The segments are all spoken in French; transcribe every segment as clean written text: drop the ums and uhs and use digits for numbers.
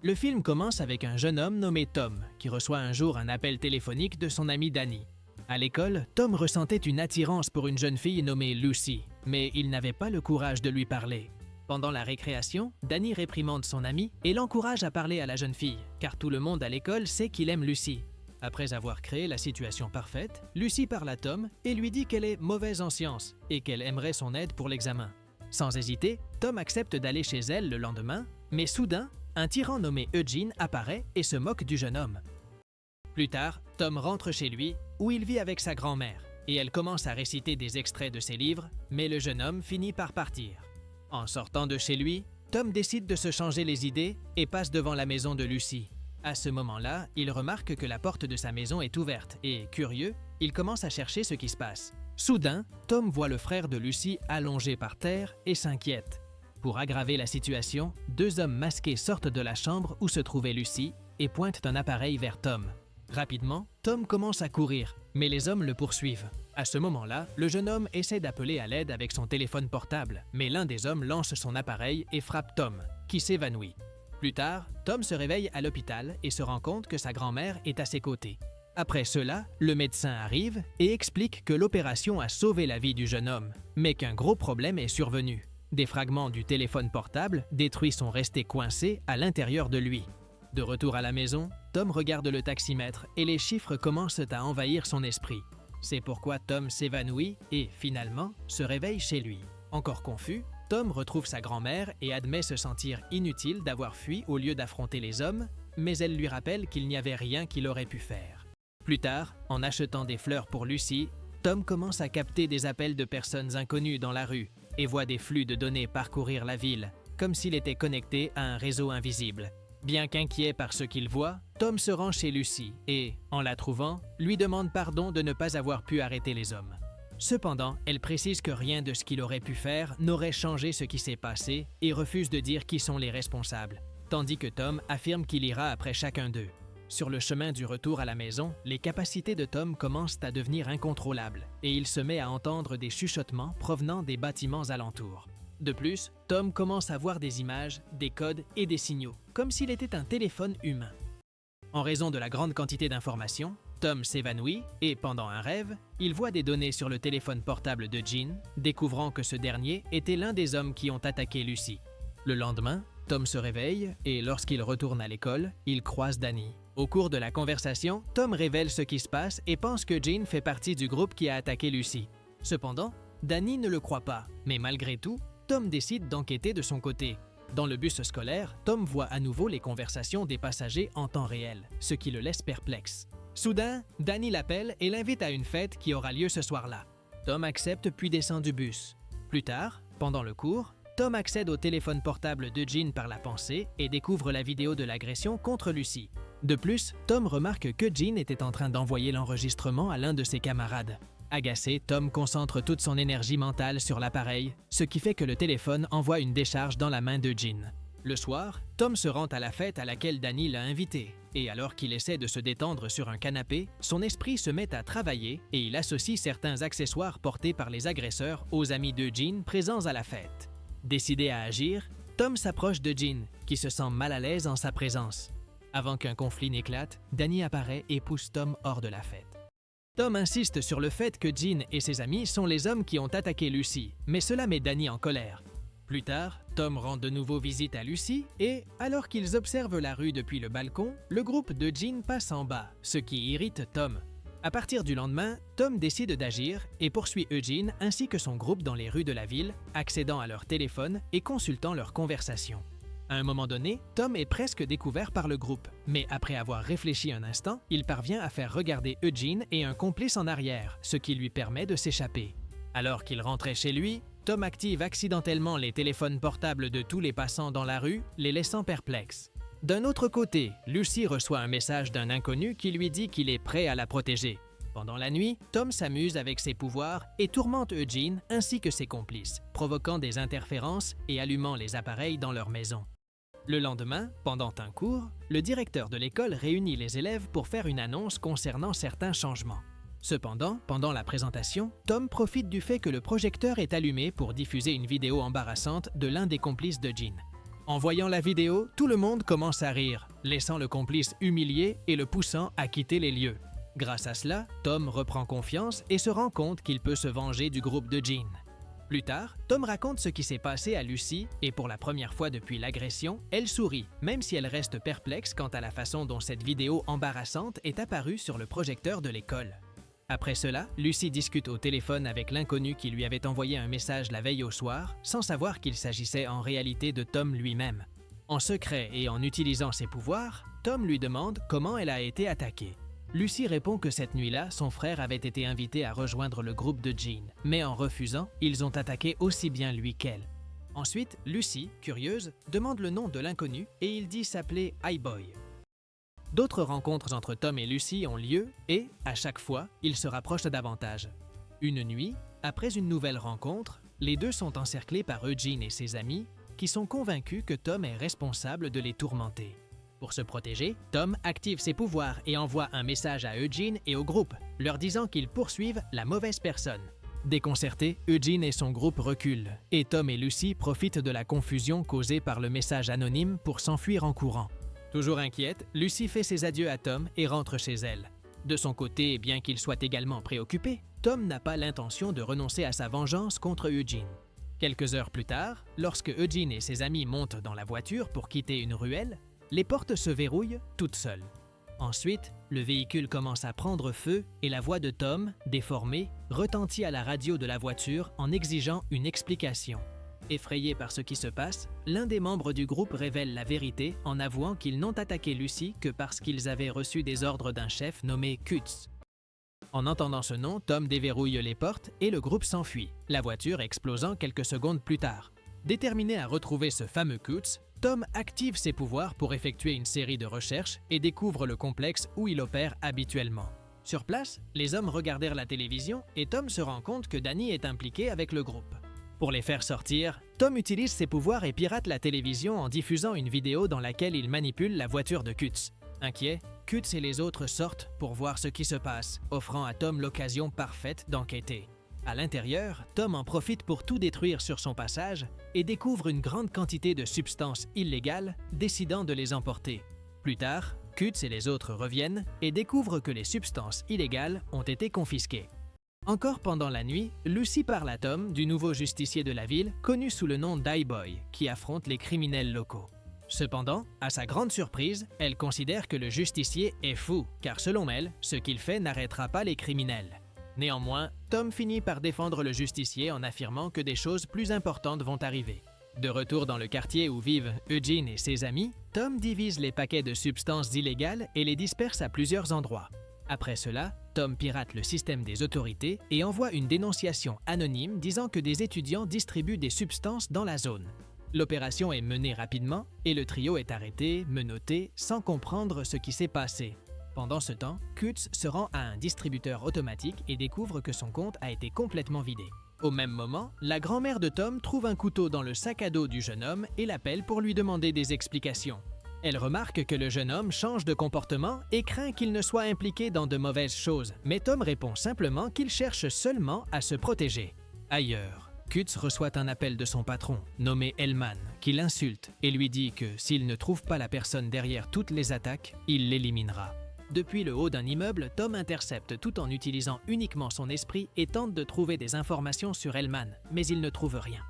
Le film commence avec un jeune homme nommé Tom qui reçoit un jour un appel téléphonique de son ami Danny. À l'école, Tom ressentait une attirance pour une jeune fille nommée Lucy, mais il n'avait pas le courage de lui parler. Pendant la récréation, Danny réprimande son ami et l'encourage à parler à la jeune fille, car tout le monde à l'école sait qu'il aime Lucy. Après avoir créé la situation parfaite, Lucy parle à Tom et lui dit qu'elle est mauvaise en sciences et qu'elle aimerait son aide pour l'examen. Sans hésiter, Tom accepte d'aller chez elle le lendemain, mais soudain, un tyran nommé Eugene apparaît et se moque du jeune homme. Plus tard, Tom rentre chez lui, où il vit avec sa grand-mère, et elle commence à réciter des extraits de ses livres, mais le jeune homme finit par partir. En sortant de chez lui, Tom décide de se changer les idées et passe devant la maison de Lucy. À ce moment-là, il remarque que la porte de sa maison est ouverte et, curieux, il commence à chercher ce qui se passe. Soudain, Tom voit le frère de Lucy allongé par terre et s'inquiète. Pour aggraver la situation, deux hommes masqués sortent de la chambre où se trouvait Lucy et pointent un appareil vers Tom. Rapidement, Tom commence à courir, mais les hommes le poursuivent. À ce moment-là, le jeune homme essaie d'appeler à l'aide avec son téléphone portable, mais l'un des hommes lance son appareil et frappe Tom, qui s'évanouit. Plus tard, Tom se réveille à l'hôpital et se rend compte que sa grand-mère est à ses côtés. Après cela, le médecin arrive et explique que l'opération a sauvé la vie du jeune homme, mais qu'un gros problème est survenu. Des fragments du téléphone portable détruits sont restés coincés à l'intérieur de lui. De retour à la maison, Tom regarde le taximètre et les chiffres commencent à envahir son esprit. C'est pourquoi Tom s'évanouit et, finalement, se réveille chez lui. Encore confus, Tom retrouve sa grand-mère et admet se sentir inutile d'avoir fui au lieu d'affronter les hommes, mais elle lui rappelle qu'il n'y avait rien qu'il aurait pu faire. Plus tard, en achetant des fleurs pour Lucy, Tom commence à capter des appels de personnes inconnues dans la rue et voit des flux de données parcourir la ville, comme s'il était connecté à un réseau invisible. Bien qu'inquiet par ce qu'il voit, Tom se rend chez Lucy et, en la trouvant, lui demande pardon de ne pas avoir pu arrêter les hommes. Cependant, elle précise que rien de ce qu'il aurait pu faire n'aurait changé ce qui s'est passé et refuse de dire qui sont les responsables, tandis que Tom affirme qu'il ira après chacun d'eux. Sur le chemin du retour à la maison, les capacités de Tom commencent à devenir incontrôlables et il se met à entendre des chuchotements provenant des bâtiments alentours. De plus, Tom commence à voir des images, des codes et des signaux, comme s'il était un téléphone humain. En raison de la grande quantité d'informations, Tom s'évanouit et, pendant un rêve, il voit des données sur le téléphone portable de Gene, découvrant que ce dernier était l'un des hommes qui ont attaqué Lucy. Le lendemain, Tom se réveille et, lorsqu'il retourne à l'école, il croise Danny. Au cours de la conversation, Tom révèle ce qui se passe et pense que Gene fait partie du groupe qui a attaqué Lucy. Cependant, Danny ne le croit pas, mais malgré tout, Tom décide d'enquêter de son côté. Dans le bus scolaire, Tom voit à nouveau les conversations des passagers en temps réel, ce qui le laisse perplexe. Soudain, Danny l'appelle et l'invite à une fête qui aura lieu ce soir-là. Tom accepte puis descend du bus. Plus tard, pendant le cours, Tom accède au téléphone portable de Gene par la pensée et découvre la vidéo de l'agression contre Lucy. De plus, Tom remarque que Gene était en train d'envoyer l'enregistrement à l'un de ses camarades. Agacé, Tom concentre toute son énergie mentale sur l'appareil, ce qui fait que le téléphone envoie une décharge dans la main de Gene. Le soir, Tom se rend à la fête à laquelle Danny l'a invité, et alors qu'il essaie de se détendre sur un canapé, son esprit se met à travailler et il associe certains accessoires portés par les agresseurs aux amis de Gene présents à la fête. Décidé à agir, Tom s'approche de Gene, qui se sent mal à l'aise en sa présence. Avant qu'un conflit n'éclate, Danny apparaît et pousse Tom hors de la fête. Tom insiste sur le fait que Gene et ses amis sont les hommes qui ont attaqué Lucy, mais cela met Danny en colère. Plus tard, Tom rend de nouveau visite à Lucy et, alors qu'ils observent la rue depuis le balcon, le groupe de Gene passe en bas, ce qui irrite Tom. À partir du lendemain, Tom décide d'agir et poursuit Eugene ainsi que son groupe dans les rues de la ville, accédant à leur téléphone et consultant leurs conversations. À un moment donné, Tom est presque découvert par le groupe, mais après avoir réfléchi un instant, il parvient à faire regarder Eugene et un complice en arrière, ce qui lui permet de s'échapper. Alors qu'il rentrait chez lui, Tom active accidentellement les téléphones portables de tous les passants dans la rue, les laissant perplexes. D'un autre côté, Lucy reçoit un message d'un inconnu qui lui dit qu'il est prêt à la protéger. Pendant la nuit, Tom s'amuse avec ses pouvoirs et tourmente Eugene ainsi que ses complices, provoquant des interférences et allumant les appareils dans leur maison. Le lendemain, pendant un cours, le directeur de l'école réunit les élèves pour faire une annonce concernant certains changements. Cependant, pendant la présentation, Tom profite du fait que le projecteur est allumé pour diffuser une vidéo embarrassante de l'un des complices de Gene. En voyant la vidéo, tout le monde commence à rire, laissant le complice humilié et le poussant à quitter les lieux. Grâce à cela, Tom reprend confiance et se rend compte qu'il peut se venger du groupe de Gene. Plus tard, Tom raconte ce qui s'est passé à Lucy et pour la première fois depuis l'agression, elle sourit, même si elle reste perplexe quant à la façon dont cette vidéo embarrassante est apparue sur le projecteur de l'école. Après cela, Lucy discute au téléphone avec l'inconnu qui lui avait envoyé un message la veille au soir, sans savoir qu'il s'agissait en réalité de Tom lui-même. En secret et en utilisant ses pouvoirs, Tom lui demande comment elle a été attaquée. Lucy répond que cette nuit-là, son frère avait été invité à rejoindre le groupe de Gene, mais en refusant, ils ont attaqué aussi bien lui qu'elle. Ensuite, Lucy, curieuse, demande le nom de l'inconnu et il dit s'appeler Hi-Boy. D'autres rencontres entre Tom et Lucy ont lieu et, à chaque fois, ils se rapprochent davantage. Une nuit, après une nouvelle rencontre, les deux sont encerclés par Eugene et ses amis qui sont convaincus que Tom est responsable de les tourmenter. Pour se protéger, Tom active ses pouvoirs et envoie un message à Eugene et au groupe, leur disant qu'ils poursuivent la mauvaise personne. Déconcertés, Eugene et son groupe reculent, et Tom et Lucy profitent de la confusion causée par le message anonyme pour s'enfuir en courant. Toujours inquiète, Lucy fait ses adieux à Tom et rentre chez elle. De son côté, bien qu'il soit également préoccupé, Tom n'a pas l'intention de renoncer à sa vengeance contre Eugene. Quelques heures plus tard, lorsque Eugene et ses amis montent dans la voiture pour quitter une ruelle, les portes se verrouillent toutes seules. Ensuite, le véhicule commence à prendre feu et la voix de Tom, déformée, retentit à la radio de la voiture en exigeant une explication. Effrayé par ce qui se passe, l'un des membres du groupe révèle la vérité en avouant qu'ils n'ont attaqué Lucy que parce qu'ils avaient reçu des ordres d'un chef nommé Kutz. En entendant ce nom, Tom déverrouille les portes et le groupe s'enfuit, la voiture explosant quelques secondes plus tard. Déterminé à retrouver ce fameux Kutz, Tom active ses pouvoirs pour effectuer une série de recherches et découvre le complexe où il opère habituellement. Sur place, les hommes regardèrent la télévision et Tom se rend compte que Danny est impliqué avec le groupe. Pour les faire sortir, Tom utilise ses pouvoirs et pirate la télévision en diffusant une vidéo dans laquelle il manipule la voiture de Kutz. Inquiet, Kutz et les autres sortent pour voir ce qui se passe, offrant à Tom l'occasion parfaite d'enquêter. À l'intérieur, Tom en profite pour tout détruire sur son passage et découvre une grande quantité de substances illégales, décidant de les emporter. Plus tard, Kutz et les autres reviennent et découvrent que les substances illégales ont été confisquées. Encore pendant la nuit, Lucy parle à Tom du nouveau justicier de la ville, connu sous le nom d'Hi-Boy, qui affronte les criminels locaux. Cependant, à sa grande surprise, elle considère que le justicier est fou, car selon elle, ce qu'il fait n'arrêtera pas les criminels. Néanmoins, Tom finit par défendre le justicier en affirmant que des choses plus importantes vont arriver. De retour dans le quartier où vivent Eugene et ses amis, Tom divise les paquets de substances illégales et les disperse à plusieurs endroits. Après cela, Tom pirate le système des autorités et envoie une dénonciation anonyme disant que des étudiants distribuent des substances dans la zone. L'opération est menée rapidement et le trio est arrêté, menotté, sans comprendre ce qui s'est passé. Pendant ce temps, Kutz se rend à un distributeur automatique et découvre que son compte a été complètement vidé. Au même moment, la grand-mère de Tom trouve un couteau dans le sac à dos du jeune homme et l'appelle pour lui demander des explications. Elle remarque que le jeune homme change de comportement et craint qu'il ne soit impliqué dans de mauvaises choses, mais Tom répond simplement qu'il cherche seulement à se protéger. Ailleurs, Kutz reçoit un appel de son patron, nommé Hellman, qui l'insulte et lui dit que s'il ne trouve pas la personne derrière toutes les attaques, il l'éliminera. Depuis le haut d'un immeuble, Tom intercepte tout en utilisant uniquement son esprit et tente de trouver des informations sur Hellman, mais il ne trouve rien.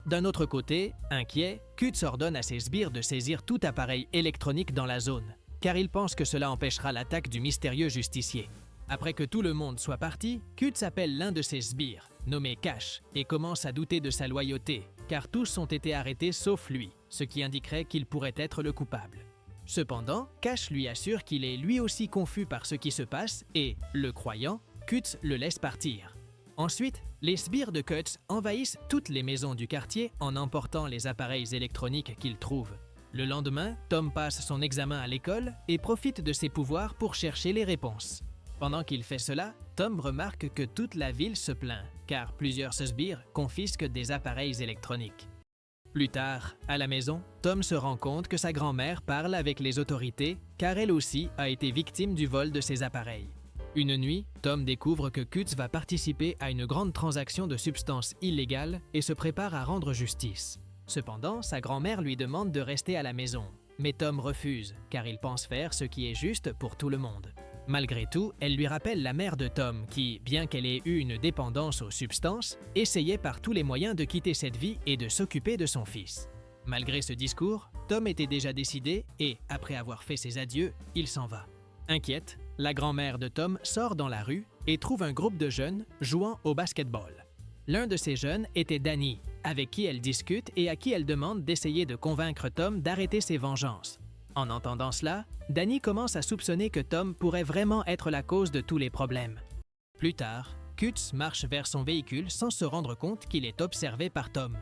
D'un autre côté, inquiet, Kutz ordonne à ses sbires de saisir tout appareil électronique dans la zone, car il pense que cela empêchera l'attaque du mystérieux justicier. Après que tout le monde soit parti, Kutz appelle l'un de ses sbires, nommé Cash, et commence à douter de sa loyauté, car tous ont été arrêtés sauf lui, ce qui indiquerait qu'il pourrait être le coupable. Cependant, Cash lui assure qu'il est lui aussi confus par ce qui se passe et, le croyant, Kutz le laisse partir. Ensuite, les sbires de Kutz envahissent toutes les maisons du quartier en emportant les appareils électroniques qu'ils trouvent. Le lendemain, Tom passe son examen à l'école et profite de ses pouvoirs pour chercher les réponses. Pendant qu'il fait cela, Tom remarque que toute la ville se plaint, car plusieurs sbires confisquent des appareils électroniques. Plus tard, à la maison, Tom se rend compte que sa grand-mère parle avec les autorités car elle aussi a été victime du vol de ses appareils. Une nuit, Tom découvre que Kutz va participer à une grande transaction de substances illégales et se prépare à rendre justice. Cependant, sa grand-mère lui demande de rester à la maison, mais Tom refuse, car il pense faire ce qui est juste pour tout le monde. Malgré tout, elle lui rappelle la mère de Tom qui, bien qu'elle ait eu une dépendance aux substances, essayait par tous les moyens de quitter cette vie et de s'occuper de son fils. Malgré ce discours, Tom était déjà décidé et, après avoir fait ses adieux, il s'en va. Inquiète, la grand-mère de Tom sort dans la rue et trouve un groupe de jeunes jouant au basketball. L'un de ces jeunes était Danny, avec qui elle discute et à qui elle demande d'essayer de convaincre Tom d'arrêter ses vengeances. En entendant cela, Danny commence à soupçonner que Tom pourrait vraiment être la cause de tous les problèmes. Plus tard, Kutz marche vers son véhicule sans se rendre compte qu'il est observé par Tom.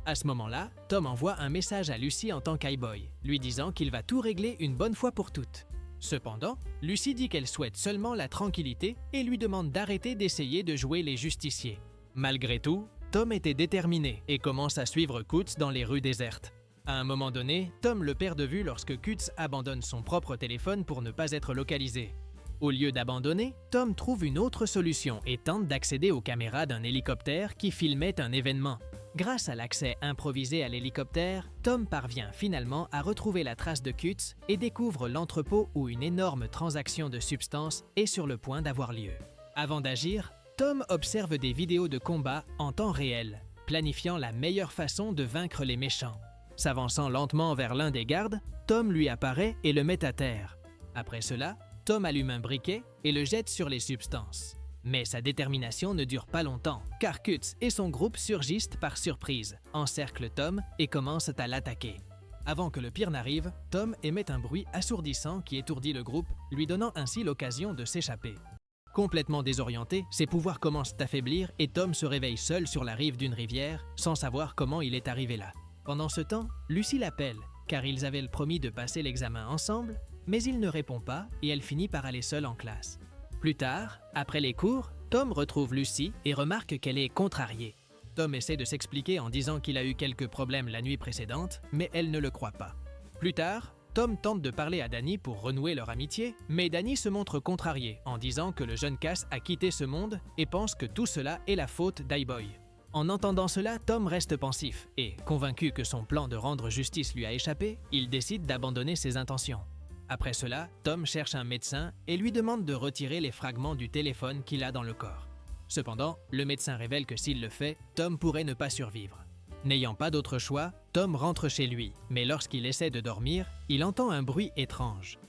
À ce moment-là, Tom envoie un message à Lucy en tant qu'highboy, lui disant qu'il va tout régler une bonne fois pour toutes. Cependant, Lucy dit qu'elle souhaite seulement la tranquillité et lui demande d'arrêter d'essayer de jouer les justiciers. Malgré tout, Tom était déterminé et commence à suivre Kutz dans les rues désertes. À un moment donné, Tom le perd de vue lorsque Kutz abandonne son propre téléphone pour ne pas être localisé. Au lieu d'abandonner, Tom trouve une autre solution et tente d'accéder aux caméras d'un hélicoptère qui filmait un événement. Grâce à l'accès improvisé à l'hélicoptère, Tom parvient finalement à retrouver la trace de Kutz et découvre l'entrepôt où une énorme transaction de substances est sur le point d'avoir lieu. Avant d'agir, Tom observe des vidéos de combat en temps réel, planifiant la meilleure façon de vaincre les méchants. S'avançant lentement vers l'un des gardes, Tom lui apparaît et le met à terre. Après cela, Tom allume un briquet et le jette sur les substances. Mais sa détermination ne dure pas longtemps, car Kutz et son groupe surgissent par surprise, encerclent Tom et commencent à l'attaquer. Avant que le pire n'arrive, Tom émet un bruit assourdissant qui étourdit le groupe, lui donnant ainsi l'occasion de s'échapper. Complètement désorienté, ses pouvoirs commencent à faiblir et Tom se réveille seul sur la rive d'une rivière, sans savoir comment il est arrivé là. Pendant ce temps, Lucy l'appelle, car ils avaient promis de passer l'examen ensemble, mais il ne répond pas et elle finit par aller seule en classe. Plus tard, après les cours, Tom retrouve Lucy et remarque qu'elle est contrariée. Tom essaie de s'expliquer en disant qu'il a eu quelques problèmes la nuit précédente, mais elle ne le croit pas. Plus tard, Tom tente de parler à Danny pour renouer leur amitié, mais Danny se montre contrarié en disant que le jeune Cass a quitté ce monde et pense que tout cela est la faute d'Highboy. En entendant cela, Tom reste pensif et, convaincu que son plan de rendre justice lui a échappé, il décide d'abandonner ses intentions. Après cela, Tom cherche un médecin et lui demande de retirer les fragments du téléphone qu'il a dans le corps. Cependant, le médecin révèle que s'il le fait, Tom pourrait ne pas survivre. N'ayant pas d'autre choix, Tom rentre chez lui, mais lorsqu'il essaie de dormir, il entend un bruit étrange.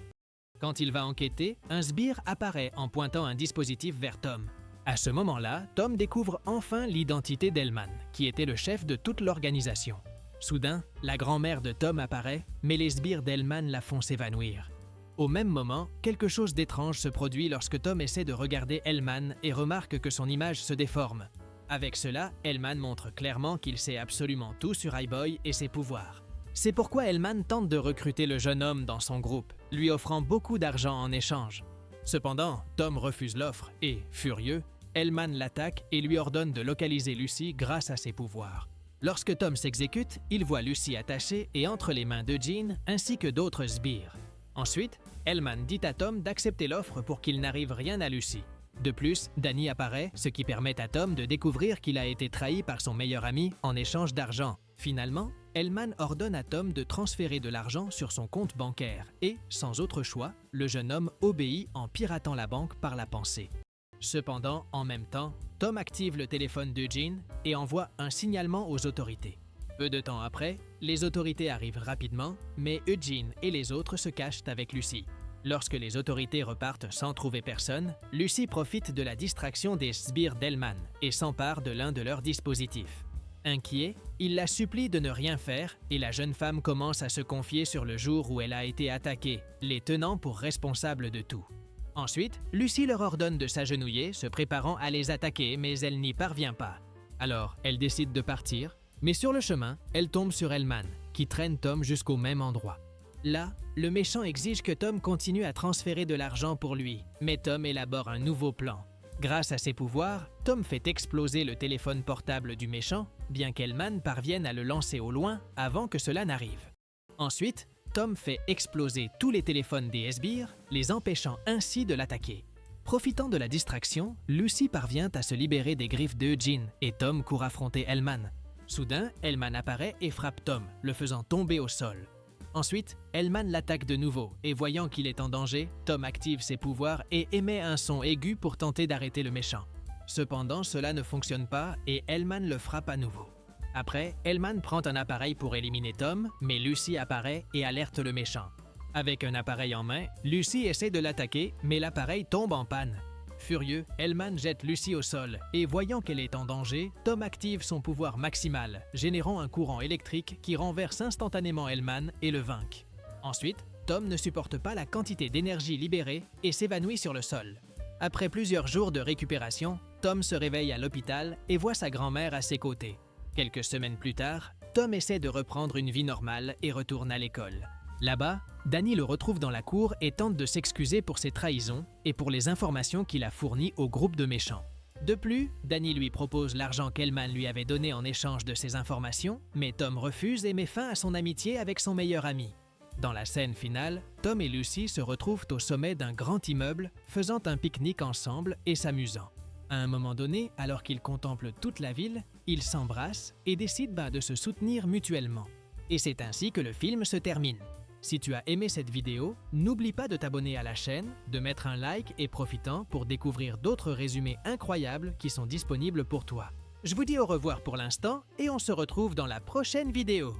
Quand il va enquêter, un sbire apparaît en pointant un dispositif vers Tom. À ce moment-là, Tom découvre enfin l'identité d'Hellman, qui était le chef de toute l'organisation. Soudain, la grand-mère de Tom apparaît, mais les sbires d'Hellman la font s'évanouir. Au même moment, quelque chose d'étrange se produit lorsque Tom essaie de regarder Hellman et remarque que son image se déforme. Avec cela, Hellman montre clairement qu'il sait absolument tout sur Highboy et ses pouvoirs. C'est pourquoi Hellman tente de recruter le jeune homme dans son groupe, lui offrant beaucoup d'argent en échange. Cependant, Tom refuse l'offre et, furieux, Hellman l'attaque et lui ordonne de localiser Lucy grâce à ses pouvoirs. Lorsque Tom s'exécute, il voit Lucy attachée et entre les mains de Jean ainsi que d'autres sbires. Ensuite, Hellman dit à Tom d'accepter l'offre pour qu'il n'arrive rien à Lucy. De plus, Danny apparaît, ce qui permet à Tom de découvrir qu'il a été trahi par son meilleur ami en échange d'argent. Finalement, Hellman ordonne à Tom de transférer de l'argent sur son compte bancaire et, sans autre choix, le jeune homme obéit en piratant la banque par la pensée. Cependant, en même temps, Tom active le téléphone de Jean et envoie un signalement aux autorités. Peu de temps après, les autorités arrivent rapidement, mais Eugene et les autres se cachent avec Lucy. Lorsque les autorités repartent sans trouver personne, Lucy profite de la distraction des sbires d'Hellman et s'empare de l'un de leurs dispositifs. Inquiet, il la supplie de ne rien faire et la jeune femme commence à se confier sur le jour où elle a été attaquée, les tenant pour responsables de tout. Ensuite, Lucy leur ordonne de s'agenouiller, se préparant à les attaquer, mais elle n'y parvient pas. Alors, elle décide de partir, mais sur le chemin, elle tombe sur Hellman, qui traîne Tom jusqu'au même endroit. Là, le méchant exige que Tom continue à transférer de l'argent pour lui, mais Tom élabore un nouveau plan. Grâce à ses pouvoirs, Tom fait exploser le téléphone portable du méchant, bien qu'Hellman parvienne à le lancer au loin avant que cela n'arrive. Ensuite, Tom fait exploser tous les téléphones des sbires, les empêchant ainsi de l'attaquer. Profitant de la distraction, Lucy parvient à se libérer des griffes de Eugene et Tom court affronter Hellman. Soudain, Hellman apparaît et frappe Tom, le faisant tomber au sol. Ensuite, Hellman l'attaque de nouveau et voyant qu'il est en danger, Tom active ses pouvoirs et émet un son aigu pour tenter d'arrêter le méchant. Cependant, cela ne fonctionne pas et Hellman le frappe à nouveau. Après, Hellman prend un appareil pour éliminer Tom, mais Lucy apparaît et alerte le méchant. Avec un appareil en main, Lucy essaie de l'attaquer, mais l'appareil tombe en panne. Furieux, Hellman jette Lucy au sol et voyant qu'elle est en danger, Tom active son pouvoir maximal, générant un courant électrique qui renverse instantanément Hellman et le vainc. Ensuite, Tom ne supporte pas la quantité d'énergie libérée et s'évanouit sur le sol. Après plusieurs jours de récupération, Tom se réveille à l'hôpital et voit sa grand-mère à ses côtés. Quelques semaines plus tard, Tom essaie de reprendre une vie normale et retourne à l'école. Là-bas, Danny le retrouve dans la cour et tente de s'excuser pour ses trahisons et pour les informations qu'il a fournies au groupe de méchants. De plus, Danny lui propose l'argent qu'Hellman lui avait donné en échange de ces informations, mais Tom refuse et met fin à son amitié avec son meilleur ami. Dans la scène finale, Tom et Lucy se retrouvent au sommet d'un grand immeuble, faisant un pique-nique ensemble et s'amusant. À un moment donné, alors qu'ils contemplent toute la ville, ils s'embrassent et décident de se soutenir mutuellement. Et c'est ainsi que le film se termine. Si tu as aimé cette vidéo, n'oublie pas de t'abonner à la chaîne, de mettre un like et profitant pour découvrir d'autres résumés incroyables qui sont disponibles pour toi. Je vous dis au revoir pour l'instant et on se retrouve dans la prochaine vidéo.